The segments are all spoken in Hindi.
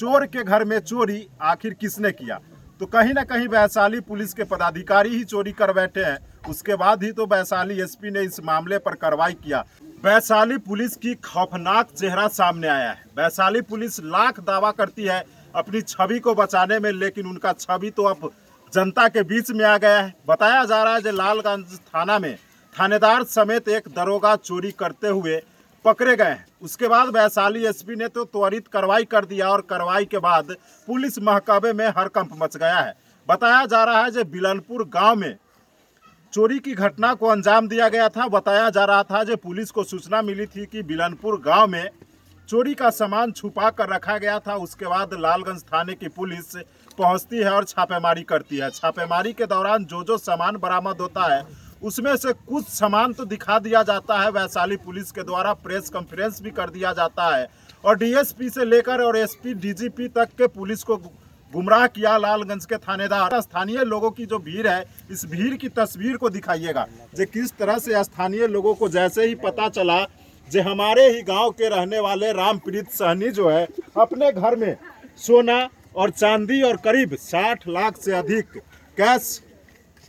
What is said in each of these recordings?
चोर के घर में चोरी आखिर किसने किया? तो कहीं ना कहीं वैशाली पुलिस के पदाधिकारी ही चोरी कर बैठे हैं। उसके बाद ही तो वैशाली एसपी ने इस मामले पर कार्रवाई किया। वैशाली पुलिस की खौफनाक चेहरा सामने आया है। वैशाली पुलिस लाख दावा करती है अपनी छवि को बचाने में, लेकिन उनका छवि तो अब जनता के बीच में आ गया है। बताया जा रहा है कि लालगंज थाना में थानेदार समेत एक दरोगा चोरी करते हुए पकड़े गए हैं। उसके बाद वैशाली एसपी ने तो त्वरित कार्रवाई कर दिया और कार्रवाई के बाद पुलिस महकमे में हड़कंप मच गया है। बताया जा रहा है कि बिलनपुर गांव में चोरी की घटना को अंजाम दिया गया था। बताया जा रहा था कि पुलिस को सूचना मिली थी कि बिलनपुर गांव में चोरी का सामान छुपा कर रखा गया था। उसके बाद लालगंज थाने की पुलिस पहुंचती है और छापेमारी करती है। छापेमारी के दौरान जो सामान बरामद होता है उसमें से कुछ सामान तो दिखा दिया जाता है। वैशाली पुलिस के द्वारा प्रेस कॉन्फ्रेंस भी कर दिया जाता है और डीएसपी से लेकर और एसपी डीजीपी तक के पुलिस को गुमराह किया लालगंज के थानेदार। स्थानीय लोगों की जो भीड़ है, इस भीड़ की तस्वीर को दिखाइएगा जो किस तरह से स्थानीय लोगों को जैसे ही पता चला जो हमारे ही गांव के रहने वाले रामप्रीत सहनी जो है अपने घर में सोना और चांदी और करीब 60 लाख से अधिक कैश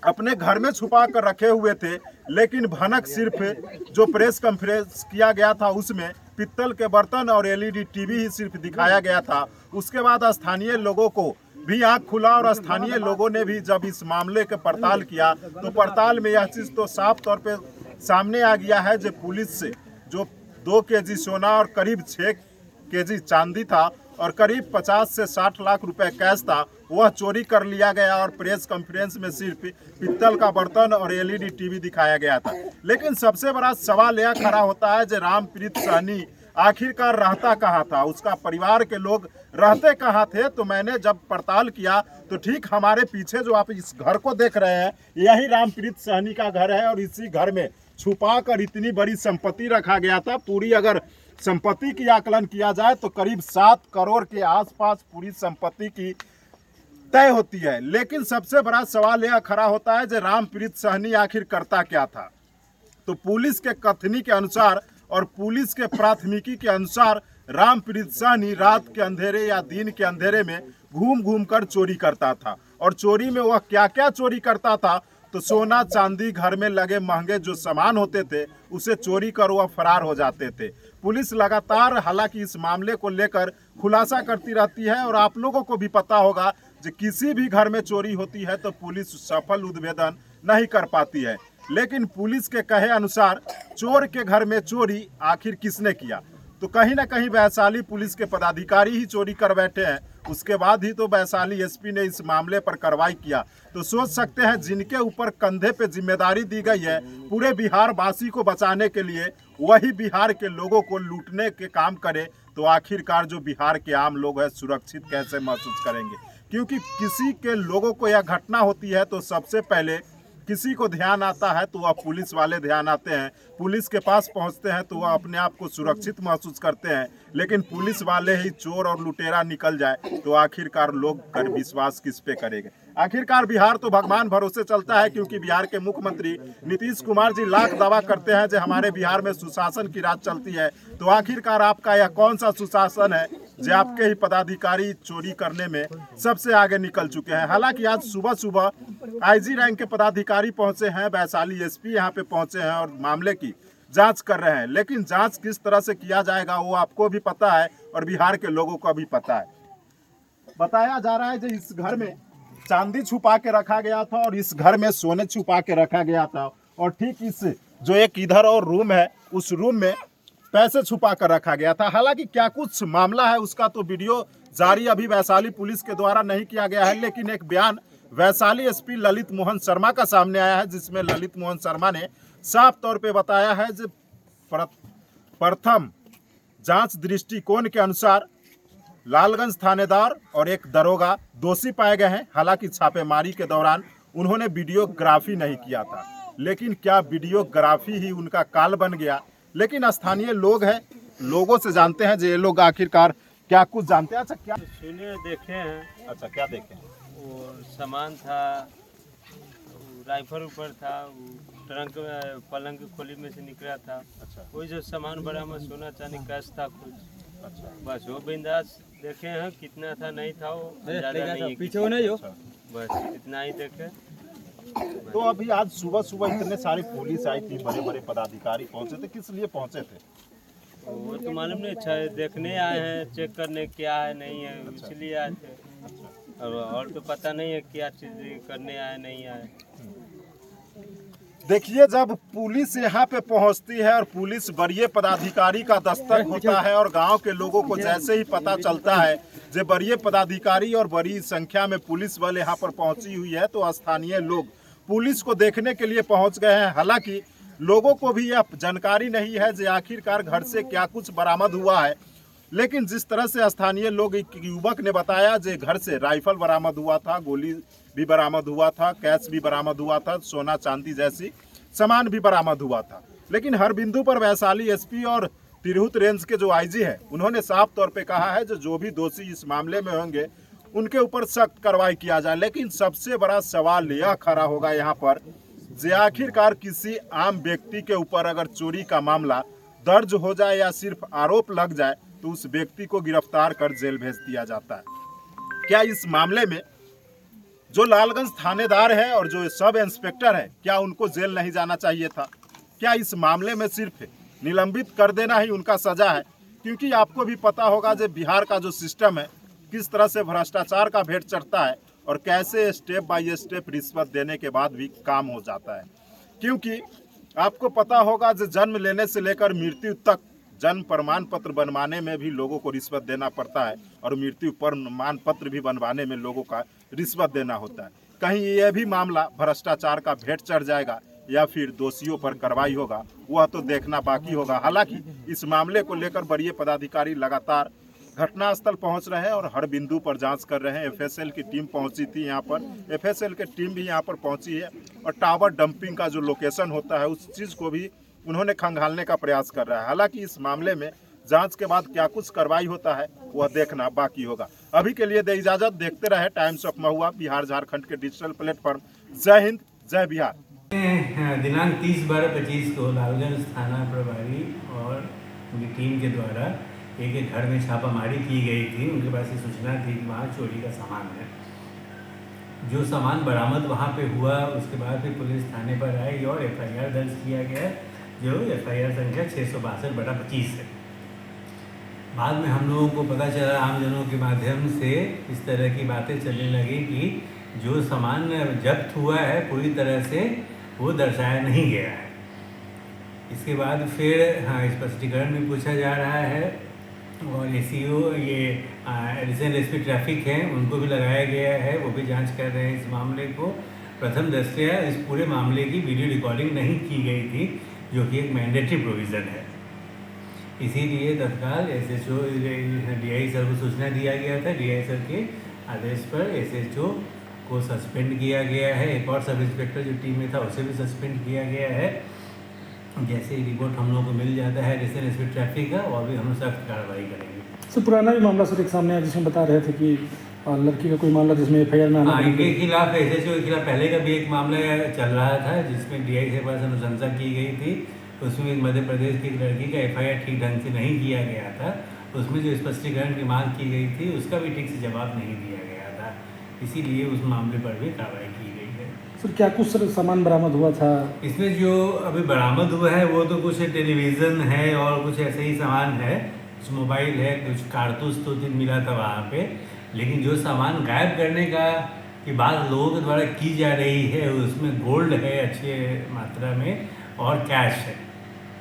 अपने घर में छुपा कर रखे हुए थे, लेकिन भनक सिर्फ जो प्रेस कॉन्फ्रेंस किया गया था उसमें पित्तल के बर्तन और एलईडी टीवी ही सिर्फ दिखाया गया था। उसके बाद स्थानीय लोगों को भी आंख खुला और स्थानीय लोगों ने भी जब इस मामले के पड़ताल किया तो पड़ताल में यह चीज़ तो साफ तौर पे सामने आ गया है जो पुलिस से जो 2 केजी सोना और करीब 6 केजी चांदी था और करीब 50 से 60 लाख रुपए कैश था, वह चोरी कर लिया गया और प्रेस कॉन्फ्रेंस में सिर्फ पित्तल का बर्तन और एलईडी टीवी दिखाया गया था। लेकिन सबसे बड़ा सवाल यह खड़ा होता है कि रामप्रीत सहनी आखिरकार रहता कहाँ था, उसका परिवार के लोग रहते कहाँ थे। तो मैंने जब पड़ताल किया तो ठीक हमारे पीछे जो आप इस घर को देख रहे हैं यही रामप्रीत सहनी का घर है और इसी घर में छुपा कर इतनी बड़ी संपत्ति रखा गया था। पूरी अगर संपत्ति की आकलन किया जाए तो करीब 7 करोड़ के आसपास पूरी संपत्ति की तय होती है। लेकिन सबसे बड़ा सवाल यह खड़ा होता है कि रामप्रीत सहनी आखिर करता क्या था। तो पुलिस के कथनी के अनुसार और पुलिस के प्राथमिकी के अनुसार रामप्रीत सहनी रात के अंधेरे या दिन के अंधेरे में घूम घूम कर चोरी करता था। और चोरी में वह क्या क्या चोरी करता था तो सोना चांदी, घर में लगे महंगे जो सामान होते थे उसे चोरी कर वह फरार हो जाते थे। पुलिस लगातार हालांकि इस मामले को लेकर खुलासा करती रहती है और आप लोगों को भी पता होगा कि किसी भी घर में चोरी होती है तो पुलिस सफल उद्भेदन नहीं कर पाती है। लेकिन पुलिस के कहे अनुसार चोर के घर में चोरी आखिर किसने किया? तो कहीं ना कहीं वैशाली पुलिस के पदाधिकारी ही चोरी कर बैठे हैं। उसके बाद ही तो वैशाली एसपी ने इस मामले पर कार्रवाई किया। तो सोच सकते हैं जिनके ऊपर कंधे पे जिम्मेदारी दी गई है पूरे बिहार वासी को बचाने के लिए, वही बिहार के लोगों को लूटने के काम करे तो आखिरकार जो बिहार के आम लोग हैं सुरक्षित कैसे महसूस करेंगे? क्योंकि किसी के लोगों को यह घटना होती है तो सबसे पहले किसी को ध्यान आता है तो वह पुलिस वाले ध्यान आते हैं, पुलिस के पास पहुंचते हैं तो वह अपने आप को सुरक्षित महसूस करते हैं। लेकिन पुलिस वाले ही चोर और लुटेरा निकल जाए तो आखिरकार लोग कर विश्वास किस पे करेंगे? आखिरकार बिहार तो भगवान भरोसे चलता है, क्योंकि बिहार के मुख्यमंत्री नीतीश कुमार जी लाख दावा करते हैं जो हमारे बिहार में सुशासन की राज चलती है। तो आखिरकार आपका यह कौन सा सुशासन है जो आपके ही पदाधिकारी चोरी करने में सबसे आगे निकल चुके हैं? हालांकि आज सुबह सुबह आईजी रैंक के पदाधिकारी पहुंचे हैं, वैशाली एसपी यहां पे पहुंचे हैं और मामले की जांच कर रहे हैं। लेकिन जांच किस तरह से किया जाएगा वो आपको भी पता है और बिहार के लोगों को भी पता है। बताया जा रहा है कि इस घर में चांदी छुपा के रखा गया था और इस घर में सोने छुपा के रखा गया था और ठीक इस जो एक इधर और रूम है उस रूम में पैसे छुपा कर रखा गया था। हालांकि क्या कुछ मामला है उसका तो वीडियो जारी अभी वैशाली पुलिस के द्वारा नहीं किया गया है, लेकिन एक बयान वैशाली एसपी ललित मोहन शर्मा का सामने आया है जिसमें ललित मोहन शर्मा ने साफ तौर पे बताया है कि प्रथम जांच दृष्टिकोण के अनुसार लालगंज थानेदार और एक दरोगा दोषी पाए गए हैं। हालांकि छापेमारी के दौरान उन्होंने वीडियोग्राफी नहीं किया था, लेकिन क्या वीडियोग्राफी ही उनका काल बन गया? लेकिन स्थानीय लोग हैं, लोगों से जानते हैं जो ये लोग आखिरकार क्या कुछ जानते हैं। अच्छा क्या सुने देखे हैं? अच्छा क्या देखे? वो सामान था, राइफल ऊपर था, ट्रंक पलंग की खोली में से निकला था। अच्छा वही जो सामान बरामद सोना चांदी कैश था कुछ। अच्छा बस वो बिंदास देखे हैं कितना था नहीं था वो ज़्यादा नहीं है, पीछे नहीं हो। बस इतना ही देखे। तो अभी आज सुबह सुबह इतने सारी पुलिस आई थी, बड़े बड़े पदाधिकारी पहुंचे थे, किस लिए पहुंचे थे? वो तो मालूम नहीं, अच्छा देखने आए हैं, चेक करने क्या है नहीं है, इसलिए आए थे। और तो पता नहीं है क्या चीज़ करने आए नहीं आए। देखिए, जब पुलिस यहाँ पे पहुँचती है और पुलिस वरीय पदाधिकारी का दस्तक होता है और गांव के लोगों को जैसे ही पता चलता है जो वरीय पदाधिकारी और बड़ी संख्या में पुलिस बल यहाँ पर पहुंची हुई है, तो स्थानीय लोग पुलिस को देखने के लिए पहुंच गए हैं। हालांकि लोगों को भी यह जानकारी नहीं है जो आखिरकार घर से क्या कुछ बरामद हुआ है, लेकिन जिस तरह से स्थानीय लोग, एक युवक ने बताया जो घर से राइफल बरामद हुआ था, गोली भी बरामद हुआ था, कैश भी बरामद हुआ था, सोना चांदी जैसी सामान भी बरामद हुआ था। लेकिन हर बिंदु पर वैशाली एसपी और तिरहुत रेंज के जो आईजी हैं, उन्होंने साफ तौर पे कहा है जो भी दोषी इस मामले में होंगे उनके ऊपर सख्त कार्रवाई किया जाए। लेकिन सबसे बड़ा सवाल यह खड़ा होगा यहाँ पर जो आखिरकार किसी आम व्यक्ति के ऊपर अगर चोरी का मामला दर्ज हो जाए या सिर्फ आरोप लग जाए तो उस व्यक्ति को गिरफ्तार कर जेल भेज दिया जाता है। क्या इस मामले में जो लालगंज थानेदार है और जो सब इंस्पेक्टर है, क्या उनको जेल नहीं जाना चाहिए था? क्या इस मामले में सिर्फ निलंबित कर देना ही उनका सजा है? क्योंकि आपको भी पता होगा जो बिहार का जो सिस्टम है किस तरह से भ्रष्टाचार का भेंट चढ़ता है और कैसे स्टेप बाय स्टेप रिश्वत देने के बाद भी काम हो जाता है। क्योंकि आपको पता होगा जो जन्म लेने से लेकर मृत्यु तक जन्म प्रमाण पत्र बनवाने में भी लोगों को रिश्वत देना पड़ता है और मृत्यु प्रमाण पत्र भी बनवाने में लोगों का रिश्वत देना होता है। कहीं यह भी मामला भ्रष्टाचार का भेंट चढ़ जाएगा या फिर दोषियों पर कार्रवाई होगा, वह तो देखना बाकी होगा। हालांकि इस मामले को लेकर वरीय पदाधिकारी लगातार घटनास्थल पहुंच रहे हैं और हर बिंदु पर जांच कर रहे हैं। एफएसएल की टीम पहुंची थी यहाँ पर, एफएसएल की टीम भी यहाँ पर पहुंची है और टावर डंपिंग का जो लोकेशन होता है उस चीज़ को भी उन्होंने खंगालने का प्रयास कर रहा है। हालांकि इस मामले में जांच के बाद क्या कुछ कार्रवाई होता है वह देखना बाकी होगा। अभी के लिए दे इजाजत, देखते रहे टाइम्स ऑफ महुआ, बिहार झारखंड के डिजिटल प्लेटफॉर्म। जय हिंद, जय बिहार। दिनांक 30/12/25 को लालगंज थाना प्रभारी और उनकी टीम के द्वारा एक घर में छापामारी की गई थी। उनके पास ये सूचना थी कि वहाँ चोरी का सामान है। जो सामान बरामद वहाँ पे हुआ उसके बाद फिर पुलिस थाने पर आई और एफआईआर दर्ज किया गया, जो एफआईआर संख्या 662/25 है। बाद में हम लोगों को पता चला आमजनों के माध्यम से इस तरह की बातें चलने लगी कि जो सामान जब्त हुआ है पूरी तरह से वो दर्शाया नहीं गया है। इसके बाद फिर स्पष्टीकरण भी पूछा जा रहा है और एसीओ ये एडिशनल एसपी ट्रैफिक हैं उनको भी लगाया गया है, वो भी जांच कर रहे हैं इस मामले को। प्रथम दृष्टया इस पूरे मामले की वीडियो रिकॉर्डिंग नहीं की गई थी, जो कि एक मैंडेटरी प्रोविज़न है। इसीलिए तत्काल एसएचओ डीआई सर को सूचना दिया गया था। डीआई सर के आदेश पर एसएचओ को सस्पेंड किया गया है। एक और सब इंस्पेक्टर जो टीम में था उसे भी सस्पेंड किया गया है। जैसे ही रिपोर्ट हम लोग को मिल जाता है एडिशनल एसपी ट्रैफिक का, और भी हम सख्त कार्रवाई करेंगे। सर पुराना भी मामला सर एक सामने आया जिसमें बता रहे थे कि लड़की का कोई मामला जिसमें एफआईआर में आना इनके खिलाफ एसएचओ के खिलाफ पहले का भी एक मामला चल रहा था जिसमें डीआई के पास अनुशंसा की गई थी। उसमें मध्य प्रदेश की एक लड़की का एफआईआर ठीक ढंग से नहीं किया गया था। उसमें जो स्पष्टीकरण की मांग की गई थी उसका भी ठीक से जवाब नहीं दिया गया था, इसीलिए उस मामले पर भी कार्रवाई की गई है। सर क्या कुछ सर सामान बरामद हुआ था? इसमें जो अभी बरामद हुआ है वो तो कुछ टेलीविज़न है और कुछ ऐसे ही सामान है, कुछ मोबाइल है, कुछ कारतूस तो मिला था वहाँ पे। लेकिन जो सामान गायब करने का की बात लोगों के द्वारा की जा रही है उसमें गोल्ड है अच्छे मात्रा में और कैश है।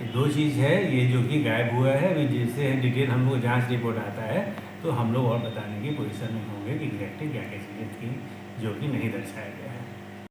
ये दो चीज़ है ये जो कि गायब हुआ है। अभी जैसे डिटेल हम लोग जाँच रिपोर्ट आता है तो हम लोग और बताने की पोजीशन में होंगे कि एग्जैक्टली क्या क्या चीज़ें थी जो कि नहीं दर्शाया गया है।